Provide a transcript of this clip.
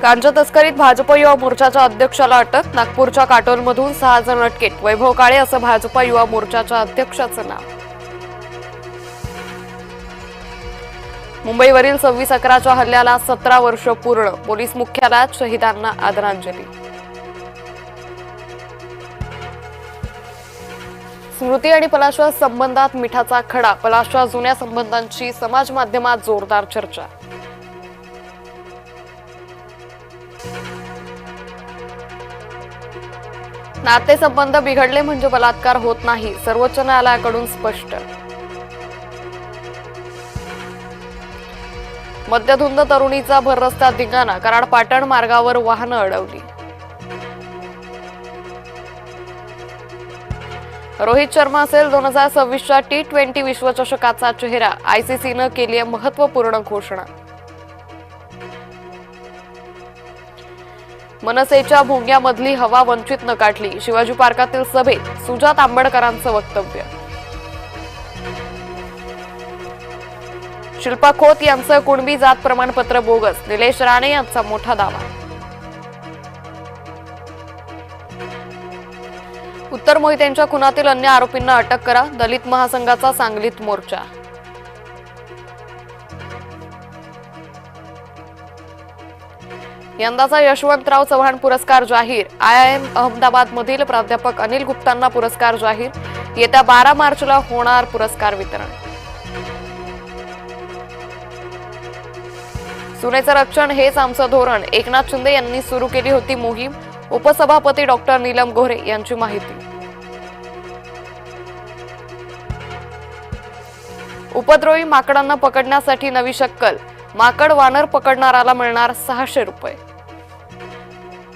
गांजा तस्करीत भाजप युवा मोर्चाच्या अध्यक्षाला अटक. नागपूरच्या काटोलमधून 6 जण अटकेत. वैभव काळे असं भाजप युवा मोर्चाच्या अध्यक्षाचं नाव. मुंबईवरील 26/11च्या हल्ल्याला 17 वर्ष पूर्ण. पोलीस मुख्यालयात शहीदांना आदरांजली. स्मृती आणि पलाशच्या संबंधात मिठाचा खडा. पलाशच्या जुन्या संबंधांची समाज माध्यमात जोरदार चर्चा. नातेसंबंध बिघडले म्हणजे बलात्कार होत नाही. सर्वोच्च न्यायालयाकडून स्पष्ट. मद्यधुंद तरुणीचा भर रस्त्यात धिंगाणा. कराड पाटण मार्गावर वाहनं अडवली. रोहित शर्मा असेल 2026च्या T20 विश्वचषकाचा चेहरा. आयसीसीनं केली महत्त्वपूर्ण घोषणा. मनसेच्या भोंग्यामधली हवा वंचितनं काढली. शिवाजी पार्कातील सभेत सुजात आंबेडकरांचं वक्तव्य. शिल्पा खोत यांचं कुणबी जात प्रमाणपत्र बोगस. निलेश राणे यांचा मोठा दावा. उत्तर मोहितेंच्या खुनातील अन्य आरोपींना अटक करा. दलित महासंघाचा सांगलीत मोर्चा. यंदाचा यशवंतराव चव्हाण पुरस्कार जाहीर. IIM अहमदाबाद मधील प्राध्यापक अनिल गुप्तांना पुरस्कार जाहीर. येत्या 12 मार्चला होणार पुरस्कार वितरण. सुनेचं रक्षण हेच आमचं धोरण. एकनाथ शिंदे यांनी सुरू केली होती मोहीम. उपसभापती डॉक्टर नीलम गोऱ्हे यांची माहिती. उपद्रवी माकडांना पकडण्यासाठी नवी शक्कल. माकड वानर पकडणाराला मिळणार 600 रुपये.